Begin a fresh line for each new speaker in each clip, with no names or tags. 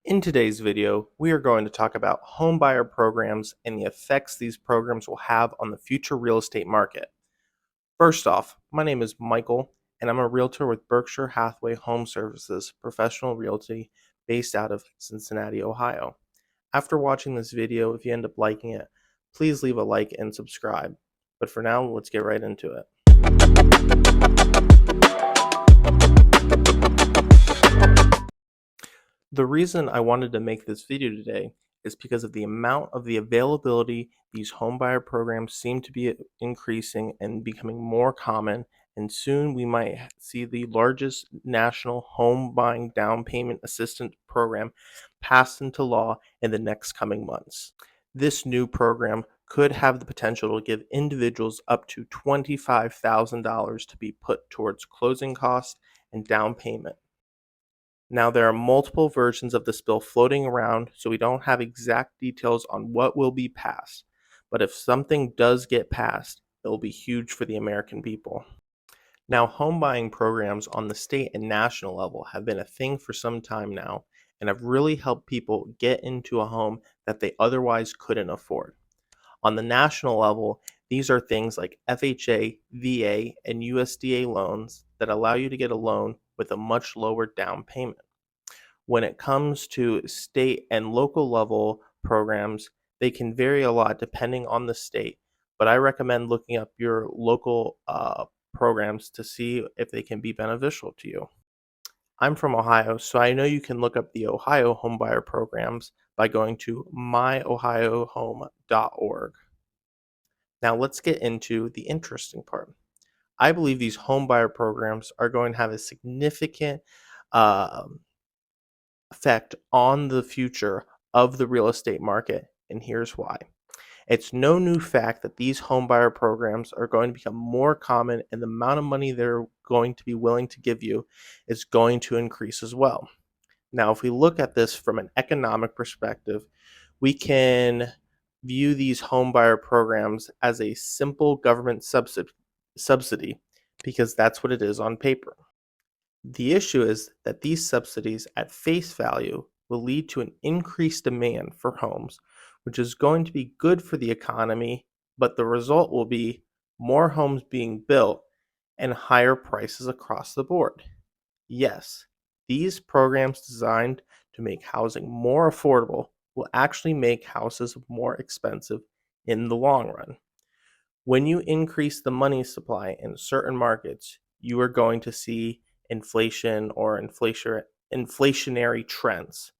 In today's video, we are going to talk about home buyer programs and the effects these programs will have on the future real estate market. First off, my name is Michael, and I'm a realtor with Berkshire Hathaway Home Services Professional Realty based out of Cincinnati, Ohio. After watching this video, if you end up liking it, please leave a like and subscribe. But for now, let's get right into it. The reason I wanted to make this video today is because of the amount of the availability these homebuyer programs seem to be increasing and becoming more common, and soon we might see the largest national home buying down payment assistance program passed into law in the next coming months. This new program could have the potential to give individuals up to $25,000 to be put towards closing costs and down payment. Now, there are multiple versions of this bill floating around, so we don't have exact details on what will be passed. But if something does get passed, it will be huge for the American people. Now, home buying programs on the state and national level have been a thing for some time now and have really helped people get into a home that they otherwise couldn't afford. On the national level, these are things like FHA, VA, and USDA loans that allow you to get a loan with a much lower down payment. When it comes to state and local level programs, they can vary a lot depending on the state, but I recommend looking up your local programs to see if they can be beneficial to you. I'm from Ohio, so I know you can look up the Ohio homebuyer programs by going to myohiohome.org. Now let's get into the interesting part. I believe these homebuyer programs are going to have a significant effect on the future of the real estate market, and here's why. It's no new fact that these homebuyer programs are going to become more common, and the amount of money they're going to be willing to give you is going to increase as well. Now, if we look at this from an economic perspective, we can view these homebuyer programs as a simple government subsidy because that's what it is on paper. The issue is that these subsidies at face value will lead to an increased demand for homes, which is going to be good for the economy, but the result will be more homes being built and higher prices across the board. Yes, these programs designed to make housing more affordable will actually make houses more expensive in the long run. When you increase the money supply in certain markets, you are going to see inflation or inflationary trends.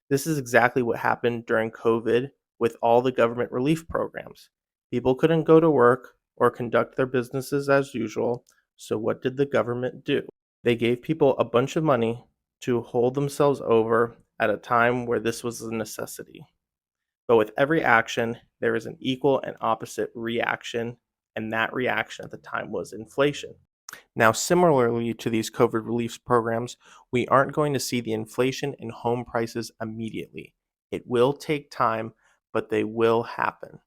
This is exactly what happened during COVID with all the government relief programs. People couldn't go to work or conduct their businesses as usual, so what did the government do? They gave people a bunch of money to hold themselves over at a time where this was a necessity. But with every action, there is an equal and opposite reaction, and that reaction at the time was inflation. Now, similarly to these COVID relief programs, we aren't going to see the inflation in home prices immediately. It will take time, but they will happen.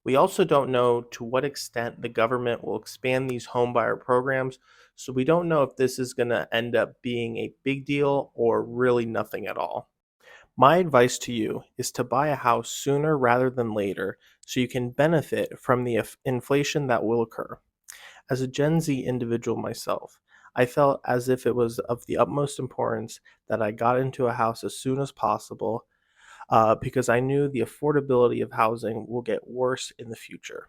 We also don't know to what extent the government will expand these homebuyer programs, so we don't know if this is going to end up being a big deal or really nothing at all. My advice to you is to buy a house sooner rather than later so you can benefit from the inflation that will occur. As a Gen Z individual myself, I felt as if it was of the utmost importance that I got into a house as soon as possible because I knew the affordability of housing will get worse in the future.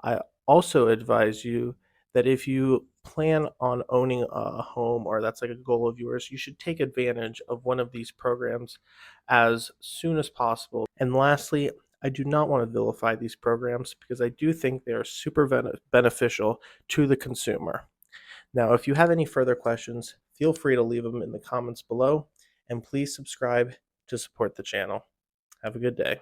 I also advise you that if you plan on owning a home or that's like a goal of yours, you should take advantage of one of these programs as soon as possible. And lastly, I do not want to vilify these programs because I do think they are super beneficial to the consumer. Now, if you have any further questions, feel free to leave them in the comments below, and please subscribe to support the channel. Have a good day.